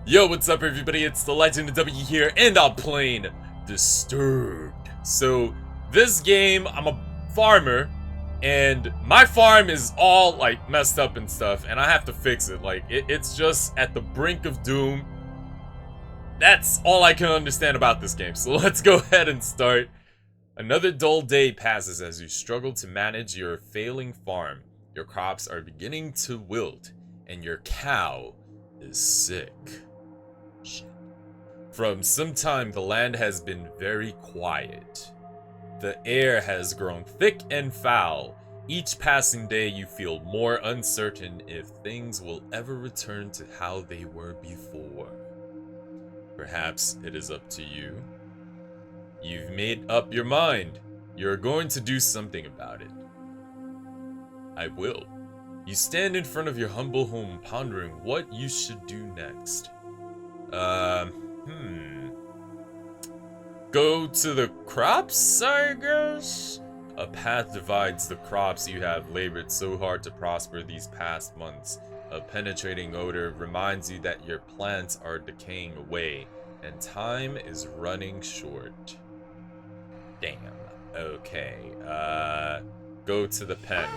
Yo, what's up everybody? It's the Legend of W here, and I'm playing Disturbed. So, this game, I'm a farmer, and my farm is all, like, messed up and stuff, and I have to fix it. Like, it's just at the brink of doom. That's all I can understand about this game, so let's go ahead and start. Another dull day passes as you struggle to manage your failing farm. Your crops are beginning to wilt, and your cow is sick. Shit. From some time, the land has been very quiet. The air has grown thick and foul. Each passing day, you feel more uncertain if things will ever return to how they were before. Perhaps it is up to you. You've made up your mind. You're going to do something about it. I will. You stand in front of your humble home pondering what you should do next. Go to the crops, I guess? A path divides the crops you have labored so hard to prosper these past months. A penetrating odor reminds you that your plants are decaying away, and time is running short. Damn. Okay, go to the pen.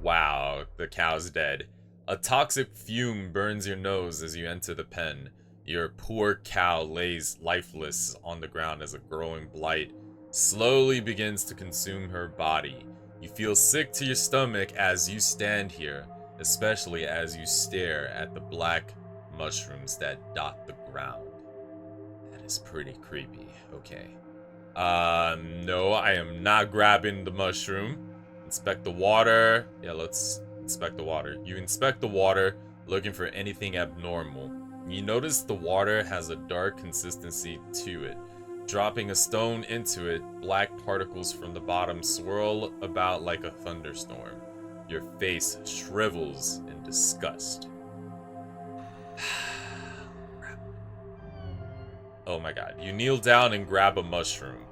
Wow, the cow's dead. A toxic fume burns your nose as you enter the pen. Your poor cow lays lifeless on the ground as a growing blight slowly begins to consume her body. You feel sick to your stomach as you stand here, especially as you stare at the black mushrooms that dot the ground. That is pretty creepy. Okay. No, I am not grabbing the mushroom. Inspect the water. Yeah, let's inspect the water. You inspect the water, looking for anything abnormal. You notice the water has a dark consistency to it. Dropping a stone into it, black particles from the bottom swirl about like a thunderstorm. Your face shrivels in disgust. Oh my god. You kneel down and grab a mushroom.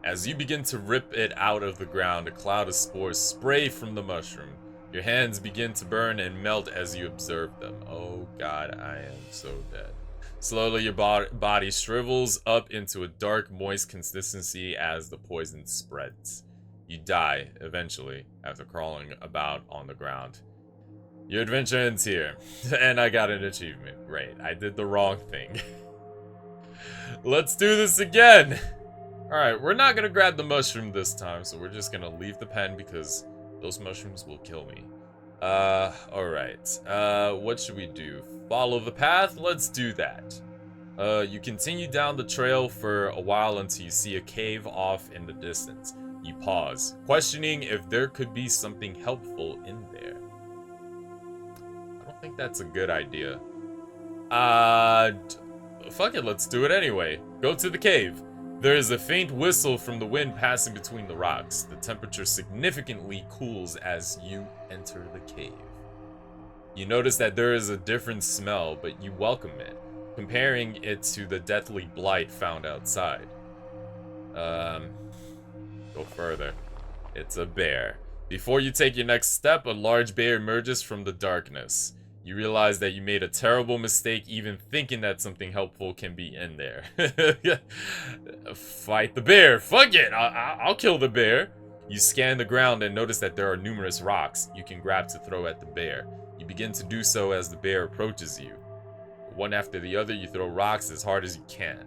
As you begin to rip it out of the ground, a cloud of spores spray from the mushroom. Your hands begin to burn and melt as you observe them. Oh god, I am so dead. Slowly your body shrivels up into a dark, moist consistency as the poison spreads. You die, eventually, after crawling about on the ground. Your adventure ends here, and I got an achievement. Great, I did the wrong thing. Let's do this again! Alright, we're not gonna grab the mushroom this time, so we're just gonna leave the pen because those mushrooms will kill me. Alright. What should we do? Follow the path? Let's do that. You continue down the trail for a while until you see a cave off in the distance. You pause, questioning if there could be something helpful in there. I don't think that's a good idea. Fuck it, let's do it anyway. Go to the cave. There is a faint whistle from the wind passing between the rocks. The temperature significantly cools as you enter the cave. You notice that there is a different smell, but you welcome it, comparing it to the deathly blight found outside. Go further. It's a bear. Before you take your next step, a large bear emerges from the darkness. You realize that you made a terrible mistake even thinking that something helpful can be in there. Fight the bear. Fuck it. I'll kill the bear. You scan the ground and notice that there are numerous rocks you can grab to throw at the bear. You begin to do so as the bear approaches you. One after the other, you throw rocks as hard as you can.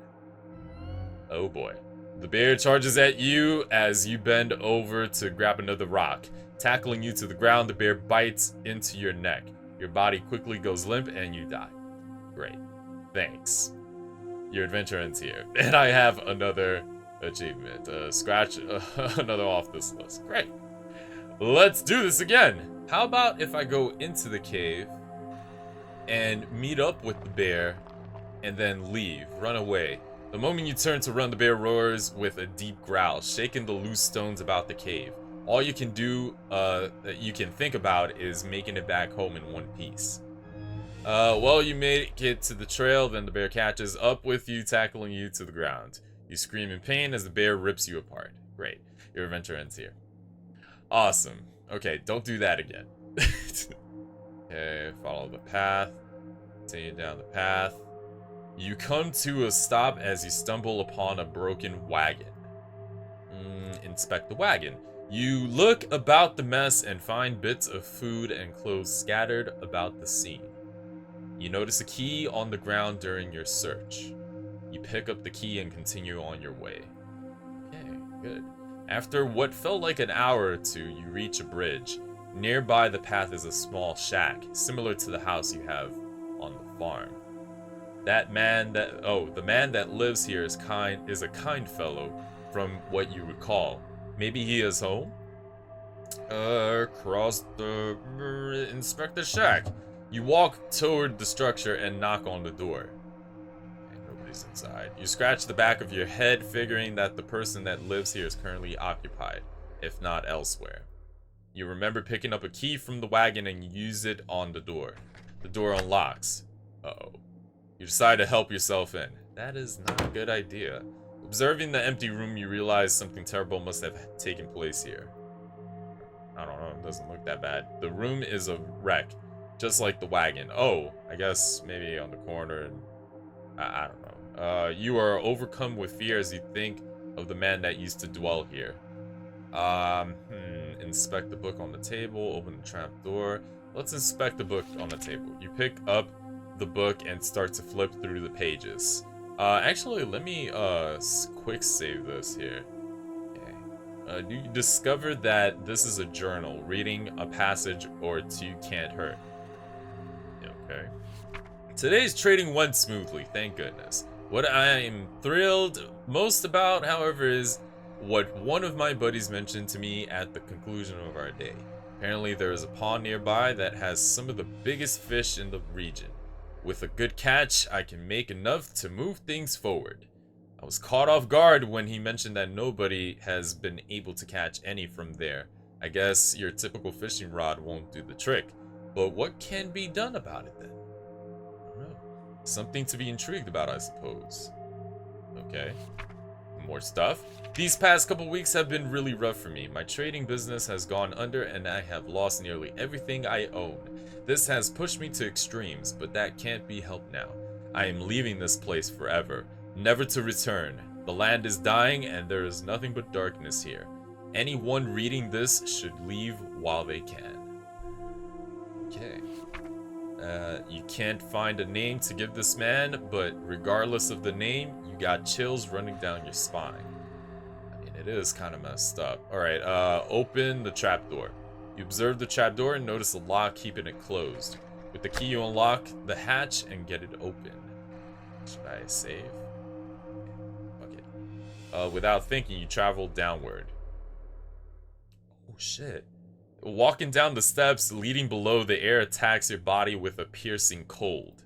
Oh boy. The bear charges at you as you bend over to grab another rock. Tackling you to the ground, the bear bites into your neck. Your body quickly goes limp and you die. Great. Thanks. Your adventure ends here. And I have another achievement. Scratch another off this list. Great. Let's do this again. How about if I go into the cave and meet up with the bear and then leave, run away. The moment you turn to run, the bear roars with a deep growl, shaking the loose stones about the cave. All you can do, you can think about is making it back home in one piece. Well, you make it to the trail, then the bear catches up with you, tackling you to the ground. You scream in pain as the bear rips you apart. Great. Your adventure ends here. Awesome. Okay, don't do that again. Okay, follow the path. Continue down the path. You come to a stop as you stumble upon a broken wagon. Inspect the wagon. You look about the mess and find bits of food and clothes scattered about the scene. You notice a key on the ground during your search. You pick up the key and continue on your way. Okay, good. After what felt like an hour or two, you reach a bridge. Nearby the path is a small shack, similar to the house you have on the farm. The man that lives here is a kind fellow, from what you recall. Maybe he is home? Inspect the shack. You walk toward the structure and knock on the door. Okay, nobody's inside. You scratch the back of your head, figuring that the person that lives here is currently occupied, if not elsewhere. You remember picking up a key from the wagon and you use it on the door. The door unlocks. Uh-oh. You decide to help yourself in. That is not a good idea. Observing the empty room, you realize something terrible must have taken place here. I don't know, it doesn't look that bad. The room is a wreck, just like the wagon. Oh, I guess maybe on the corner, and I don't know. You are overcome with fear as you think of the man that used to dwell here. Inspect the book on the table, open the trap door. Let's inspect the book on the table. You pick up the book and start to flip through the pages. Actually, let me quick save this here. Okay. You discover that this is a journal. Reading a passage or two can't hurt. Okay. Today's trading went smoothly, thank goodness. What I am thrilled most about, however, is what one of my buddies mentioned to me at the conclusion of our day. Apparently there is a pond nearby that has some of the biggest fish in the region. With a good catch, I can make enough to move things forward. I was caught off guard when he mentioned that nobody has been able to catch any from there. I guess your typical fishing rod won't do the trick. But what can be done about it then? I don't know. Something to be intrigued about, I suppose. Okay. More stuff. These past couple weeks have been really rough for me. My trading business has gone under and I have lost nearly everything I own. This has pushed me to extremes, but that can't be helped now. I am leaving this place forever, never to return. The land is dying and there is nothing but darkness here. Anyone reading this should leave while they can. Okay. You can't find a name to give this man, but regardless of the name, you got chills running down your spine. I mean, it is kind of messed up. Alright, open the trapdoor. You observe the trapdoor and notice the lock keeping it closed. With the key, you unlock the hatch and get it open. Should I save? Okay. Without thinking, you travel downward. Oh, shit. Walking down the steps leading below, the air attacks your body with a piercing cold.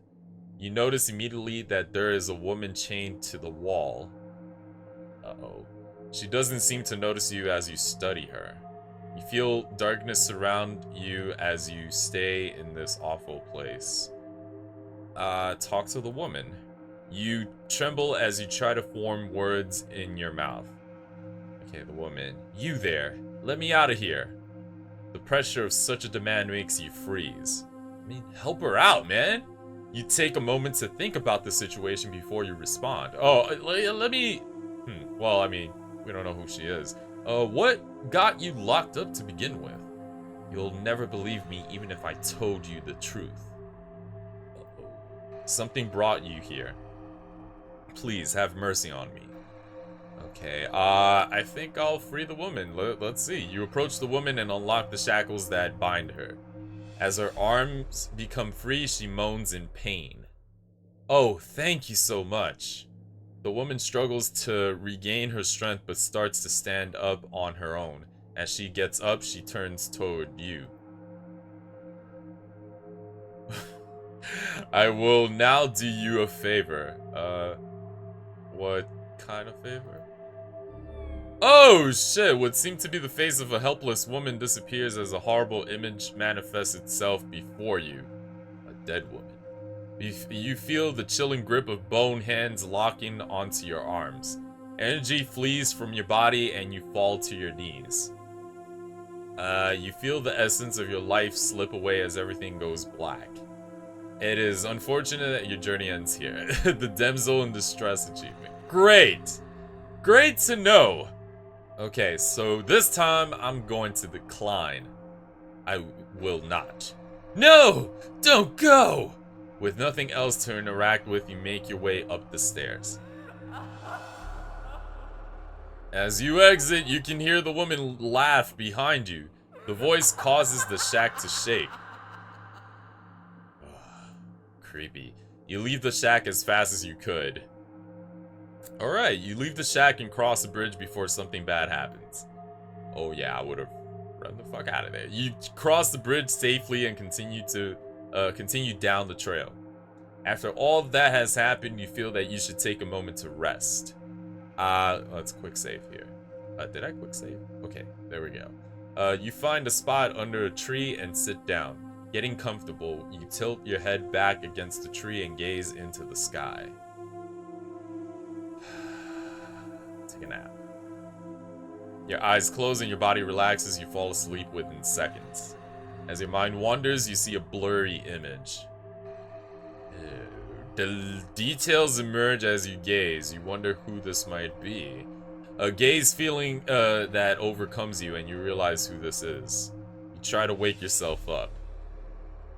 You notice immediately that there is a woman chained to the wall. Uh-oh. She doesn't seem to notice you as you study her. You feel darkness surround you as you stay in this awful place. Talk to the woman. You tremble as you try to form words in your mouth. Okay, the woman. You there. Let me out of here. The pressure of such a demand makes you freeze. I mean, help her out, man. You take a moment to think about the situation before you respond. Oh, let me... Well, I mean, we don't know who she is. What got you locked up to begin with? You'll never believe me even if I told you the truth. Uh-oh. Something brought you here. Please, have mercy on me. Okay, I think I'll free the woman. Let's see. You approach the woman and unlock the shackles that bind her. As her arms become free, she moans in pain. Oh, thank you so much. The woman struggles to regain her strength but starts to stand up on her own. As she gets up, she turns toward you. I will now do you a favor. What kind of favor? Oh shit, what seemed to be the face of a helpless woman disappears as a horrible image manifests itself before you. A dead woman. You feel the chilling grip of bone hands locking onto your arms. Energy flees from your body and you fall to your knees. You feel the essence of your life slip away as everything goes black. It is unfortunate that your journey ends here. The damsel in distress achievement. Great! Great to know! Okay, so this time I'm going to decline. I will not. No! Don't go! With nothing else to interact with, you make your way up the stairs. As you exit, you can hear the woman laugh behind you. The voice causes the shack to shake. Creepy. You leave the shack as fast as you could. Alright, you leave the shack and cross the bridge before something bad happens. Oh yeah, I would've run the fuck out of there. You cross the bridge safely and continue down the trail. After all of that has happened, you feel that you should take a moment to rest. Let's quick save here. Did I quick save? Okay, there we go. You find a spot under a tree and sit down. Getting comfortable, you tilt your head back against the tree and gaze into the sky. Take a nap. Your eyes close and your body relaxes, you fall asleep within seconds. As your mind wanders, you see a blurry image. The details emerge as you gaze. You wonder who this might be. A gaze feeling that overcomes you and you realize who this is. You try to wake yourself up.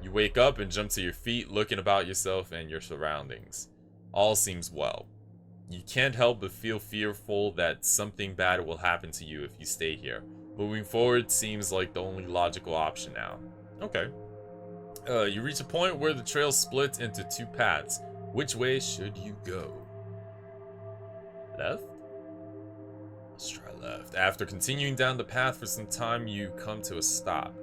You wake up and jump to your feet, looking about yourself and your surroundings. All seems well. You can't help but feel fearful that something bad will happen to you if you stay here. Moving forward seems like the only logical option now. Okay. You reach a point where the trail splits into two paths. Which way should you go? Left? Let's try left. After continuing down the path for some time, you come to a stop.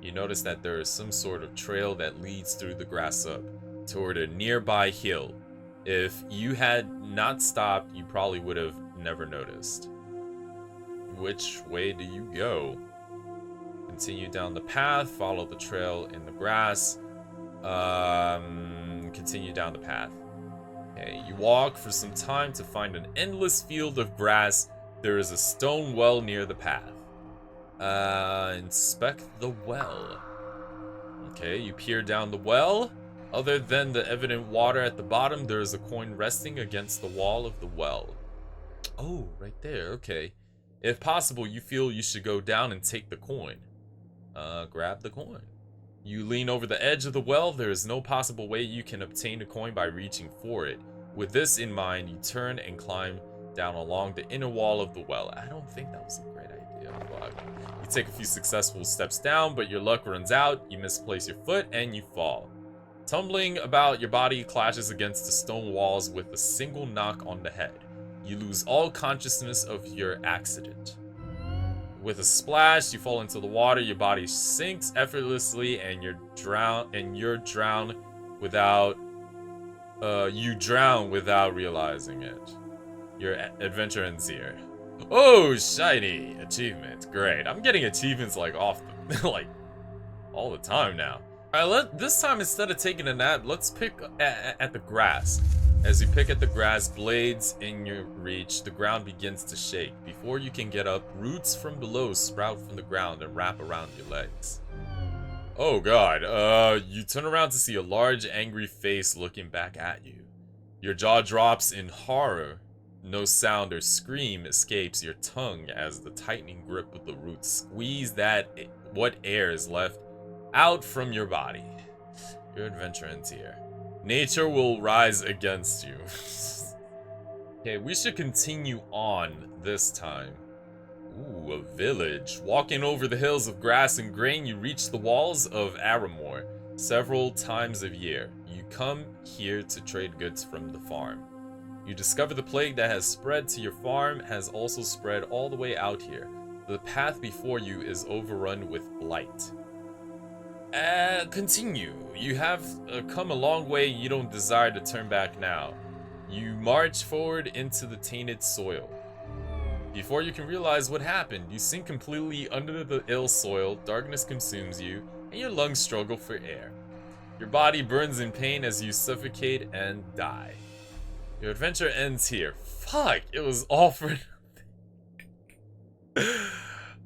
You notice that there is some sort of trail that leads through the grass up toward a nearby hill. If you had not stopped, you probably would have never noticed. Which way do you go? Continue down the path, follow the trail in the grass. Continue down the path. Okay, you walk for some time to find an endless field of grass. There is a stone well near the path. Inspect the well. Okay, you peer down the well. Other than the evident water at the bottom, there is a coin resting against the wall of the well. Oh, right there, okay. If possible, you feel you should go down and take the coin. Grab the coin. You lean over the edge of the well. There is no possible way you can obtain the coin by reaching for it. With this in mind, you turn and climb down along the inner wall of the well. I don't think that was a great idea. You take a few successful steps down, but your luck runs out. You misplace your foot and you fall. Tumbling about, your body clashes against the stone walls with a single knock on the head. You lose all consciousness of your accident. With a splash, you fall into the water. Your body sinks effortlessly, and you drown without realizing it. Your adventure ends here. Oh, shiny achievement! Great. I'm getting achievements like off the like all the time now. Alright, this time instead of taking a nap, let's pick at the grass. As you pick at the grass, blades in your reach, the ground begins to shake. Before you can get up, roots from below sprout from the ground and wrap around your legs. Oh god, you turn around to see a large, angry face looking back at you. Your jaw drops in horror. No sound or scream escapes your tongue as the tightening grip of the roots squeeze what air is left out from your body. Your adventure ends here. Nature will rise against you. Okay, we should continue on this time. Ooh, a village. Walking over the hills of grass and grain, you reach the walls of Aramore several times a year. You come here to trade goods from the farm. You discover the plague that has spread to your farm has also spread all the way out here. The path before you is overrun with blight. Continue. You have come a long way. You don't desire to turn back now. You march forward into the tainted soil. Before you can realize what happened, you sink completely under the ill soil, darkness consumes you, and your lungs struggle for air. Your body burns in pain as you suffocate and die. Your adventure ends here. Fuck, it was all for...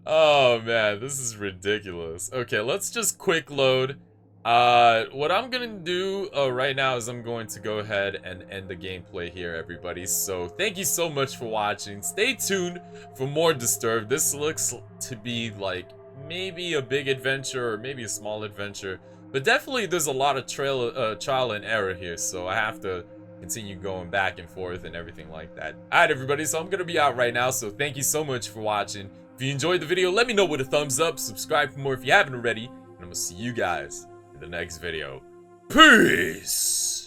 Oh man, this is ridiculous. Okay, let's just quick load What I'm gonna do right now is I'm going to go ahead and end the gameplay here, everybody. So thank you so much for watching. Stay tuned for more Disturbed. This looks to be like maybe a big adventure or maybe a small adventure, but definitely there's a lot of trial and error here. So I have to continue going back and forth and everything like that. Alright, everybody, so I'm gonna be out right now. So thank you so much for watching. If you enjoyed the video, let me know with a thumbs up. Subscribe for more if you haven't already. And I'm gonna see you guys in the next video. Peace!